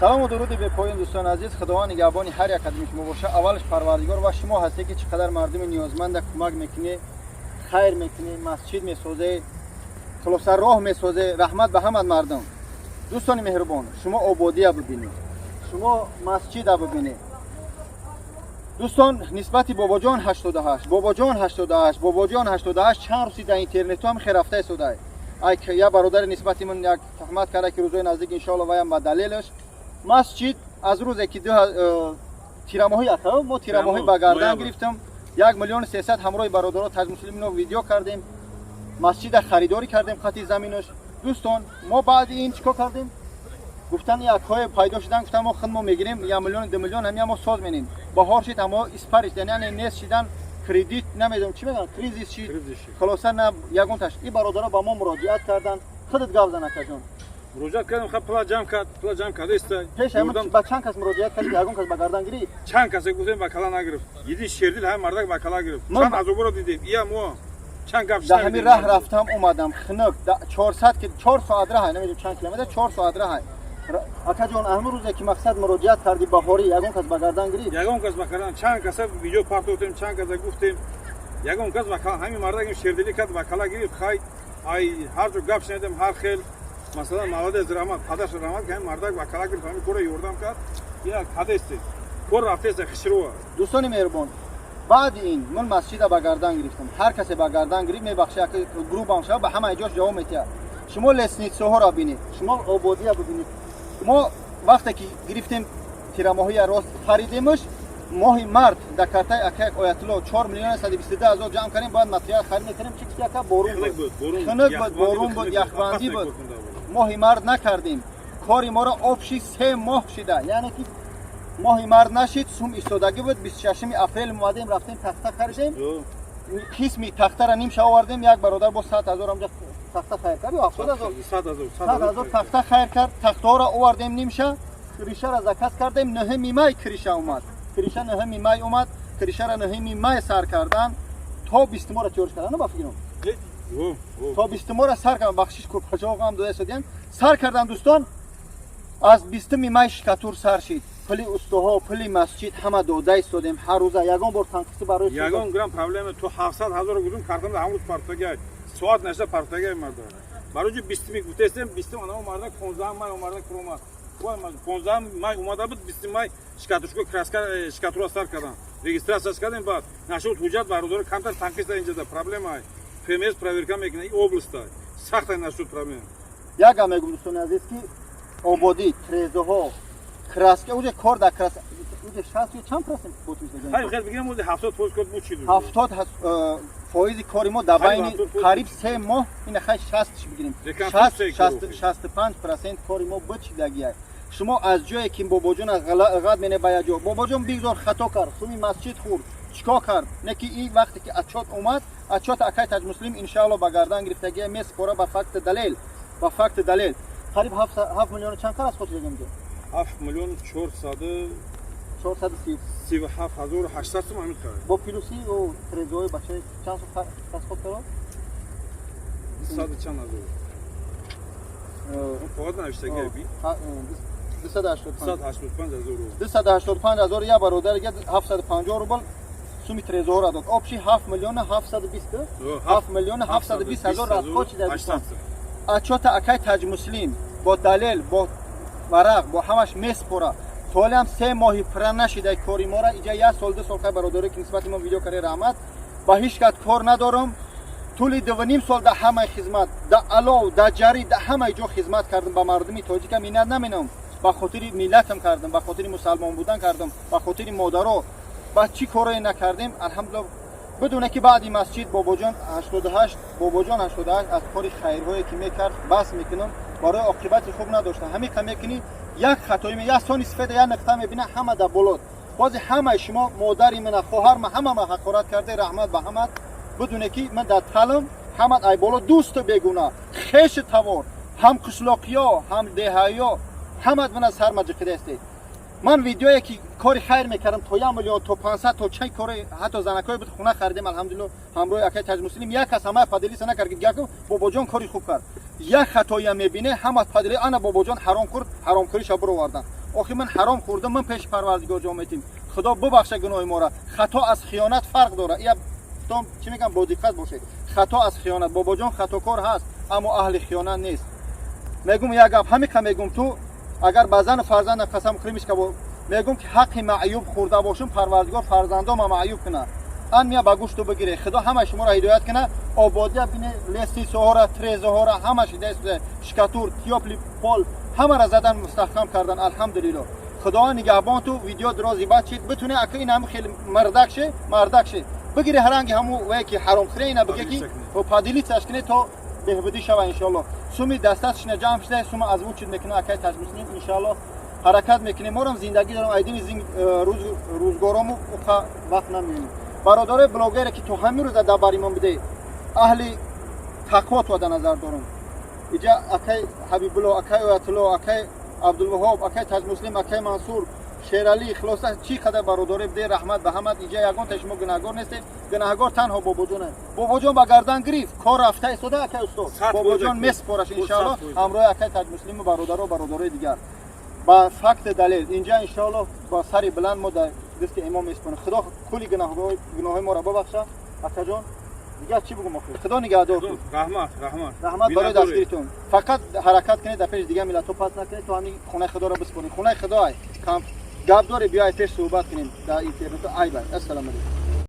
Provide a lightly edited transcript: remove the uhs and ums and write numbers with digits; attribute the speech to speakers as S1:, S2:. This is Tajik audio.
S1: салому дуруди бепоён дӯстон азиз, худованд нигоҳбони ҳар як қадами шумо боша. аввалаш парвардигор ва шумо ҳастед ки чӣ қадар мардуми ниёзманда кӯмак мекунӣ, хайр мекунӣ, масҷид месозӣ, хулоса роҳ месозӣ. раҳмат ба ҳама мардум. дӯстони меҳрубон, шумо ободия бибинед, шумо масҷида бибинед. дӯстон, нисбати бобоҷон 88, бобоҷон 88, бобоҷон 88 чанд рӯзи дар интернету ҳам херафта истодаи. Я бародари нисбати ман як таҳмат карда ки рӯзои наздик иншоалло ваям ба далелаш масҷид аз рӯзе ки тирамоҳӣ ата мо тирамоҳӣ ба гардан гирифтам 1 млн 300 ҳамроҳи бародаро таҷмуслимино видео кардем, масҷида харидорӣ кардем қати заминаш. дӯстон, мо баъди ин чӣ кор кардем? гуфтан якҳое пайдо шудан, гуфтан мо худмо мегирем 1 млн 2 млн ҳамя мо соз менем. баҳор шид ҳамо испариш яъне нес шидан кредит намедонам чӣ мегӯям кризис шид. хулоса на ягон таш и бародаро ба мо муроҷиат кардан. худат гап зан акаҷон.
S2: муроҷиат кардам, хаб пула ҷамъ кардаиста.
S1: пеш ба чанд кас муроҷиат кардӣ? Ягон кас ба гардан гирифт?
S2: Чанд касе гуфтем ба кала нагирифт. Диди шердил ҳам мардак ба кала гирифт. Чанд азобро дидем. ия мо чанд гап
S1: да ҳамин раҳ рафтам омадам хунук 400 ки 4 соат раҳ намедонам чанд километр 4 соат раҳ. акаҷон ҳамин рӯзе ки мақсад муроҷиат кардӣ баҳорӣ ягон кас ба гардан гирифт?
S2: Ягон кас ба кала чанд каса видео парт додем, чанд каса гуфтем. Ягон кас ба кала ҳамин мардак шердили кард ба кала гирифт. Хай ай ҳар ҷо гап шунидем ҳар хел. Масалан молодец раҳмат падаш раҳмат ки ҳамин мардак ба кала гирифт ҳамин кора ёрдам кард. ина кадесте кор рафтеста хишрова.
S1: дӯстони меҳрубон, баъди ин ман масҷида ба гардан гирифтам. ҳар касе ба гардан гирифт мебахша группам шава ба ҳамаи ҷош ҷавоб метиҳад. шумо лесницаҳоро бинед, шумо ободия бибинед. мо вақте ки гирифтем тирамоҳия рост харидемаш моҳи март дар картаи акаек оятулло 4 млн 122 ҳазор ҷамъ кардем. бояд материал харид мекардем. чӣ ки ака борун буд, хунук буд, борун буд, яхбандӣ буд. моҳи март накардем. кори моро обши 3 моҳ шида, яъне ки моҳи март нашид сум истодагӣ буд. 26 апрел омадем рафтем тахта харидем. қисми тахтара нимша овардем. як бародар бо 100 ҳазор амҷа тахта хайр кард. 100 ҳазор тахта хайр кард. тахтаҳоро овардем нимша. кришара заказ кардем. 9 май криша омад. криша 9 май омад. кришара 9 май сар кардан. то 20 мора чорш кардан ба фикрам. то 20 мора сар кардан. бахшиш ко паҷоғам дода содиан сар кардан. дӯстон, аз 20 май шикатур сар шид. пули устоҳо, пули масҷид ҳама дода истодем. ҳар рӯза ягон бор танқиси барои
S2: ягон грам проблема то 700 ҳазор гузум кардам дар ҳамрӯз партагай соат нашта партагай марда барои 20 ми гуфтестем 20 ана омарда 15 май омарда крома 15 май омада буд 20 май шикатуршко краска шикатура сар кардам регистрация кардем баъд нашуд ҳуҷҷат бародор камтар танқиста инҷада проблема фмс проверка мекунад ин областта сахта нашуд проблема.
S1: як гап мегум дӯстони азиз ки ободӣ трезоҳо краска уже кор да краска уже 60 чанд процент фотоиш даган.
S2: Хай хел бигирам уже 70% код бу чӣ ду.
S1: 70% фоизи кори мо дар байни қариб 3 моҳ ина хай 60 бигирем. 65% кори мо бучидагиай. шумо аз ҷое ки бобоҷона ғад мене ба яҷо бобоҷон бигзор хато кард, суми масҷид хурд, чико кард? Не ки ин вақте ки отчет омад, отчет акай таҷмуслим иншоалло ба гардан гирифтагия меспора ба факти далел, ба факти далел. қариб 7 млн чанд кар аст фотоиш даган?
S2: 7 млн 437 ҳазор 800 сум ҳамин қард.
S1: бо плюси о трезои бачаи чанд сум расход кард?
S2: 200 чанд ҳазор. фоқат навиштагия би 285
S1: ҳазор. я бародарига 750 рубл суми трезоҳоро дод. обши 7 млн 720 7 млн 720 ҳазор расход шида. отчета акай таҷмуслим бо далел бо варақ бо ҳамаш меспора. соли ҳам 3 моҳи пура нашида кори мора. иҷа 1 сол 2 сол кай бародаре ки нисбати мо видео каре раҳмат ба ҳеҷ кат кор надорам. тӯли 2.5 сол да ҳамаи хизмат да алов да ҷарӣ да ҳамаи ҷо хизмат кардам. ба мардуми тоҷика миннат наменам. ба хотири миллатам кардам, ба хотири мусалмон будан кардам, ба хотири модаро. ба чӣ корое накардем алҳамдулилла. بدونه که بعدی مسجد باباجان 88 باباجان 88 از کاری خیرهایی که میکرد بس میکنم برای عاقبت خوب نداشته. همین که میکنی یک خطایی می یک ثانی سفید یک نقطه میبینه همه در بلود. باز همه شما مادری من خواهر من همه ما حقارت کرده. رحمت به همه. بدونه که من در تعلم همه ای بالا دوست بگونه خیش توار هم قشلاقیا هم دهایا همه من از هر مجقده است. من ویدیویی که کاری خیر میکردم تا 1 میلیون تا 500 تا چند کاری حتی زنکای بود خونه خریدیم الحمدلله. همراه اکای تاجمسلم یک کس همه پادلی سنا کرد که باباجان کاری خوب کرد. یک خطایی میبینه همه پادلی انا باباجان حرام کرد حرام کاریش برو آوردن. آخه من حرام خوردم من پیش پروردگار جان میتیم خدا ببخشه گناه ما را خطا از خیانت فرق داره یا تام چی میگم با دقت باشه خطا از خیانت بابا جان خطاکار هست اما اهل خیانت نیست میگم یک گپ همین که میگم تو اگر بازن فرزند قسم خریمش که میگم که حق معیوب خورده باشم پروردگار فرزندام معیوب کنه ان میا با گوشت بگیره خدا همه شما را هدایت کنه آبادی ببینه لسی سهورا ترزهورا همش دست شکاتور تیاپلی پول همه را زدن مستحکم کردن الحمدلله خدا نگهبان تو ویدیو درازی بعد چید بتونه اگه این هم خیلی مردک شه بگیره هرنگ همو وای که حرام خری اینا بگه کی و پادیلی تشکنه تو بهبودی شوه ان شاء الله سومی دستش جمع شده سوم از اون چیز میکنه اکای تجمعین ان شاء الله حرکت میکنیم ما هم زندگی دارم ایدیم روزگارامو وقت نمیبینیم برادر بلاگر که تو همین روز درباری من بده اهل تقوا تو در نظر دارم اینجا اکای حبیب الله اکای آیت الله اکای عبدالوهاب اکای تاج مسلم اکای منصور شیرالی خلاصه چی قدر برادر بده رحمت به همت اینجا یگان تشما گناهگار نیست گناهگار تنها بابا جونه بابا جان با گردن گرفت کار رفته استاد اکای استاد بابا جان مسپارش ان شاء الله همراه اکای تاج مسلم و برادر دیگر با فکت دلیل اینجا ان شاء الله با سری بلند ما در دست امام میسپاریم خدا کلی گناه ما را ببخشه اکا جان دیگه چی بگم آخر خدا نگهدار کن رحمت برای دستگیرتون فقط حرکت کنید در پیش دیگه ملت پاس نکنید تو همین خونه خدا را بسپارید خونه خدا کم گپ داره بیاید پیش صحبت کنیم در اینترنت ای بای السلام علیکم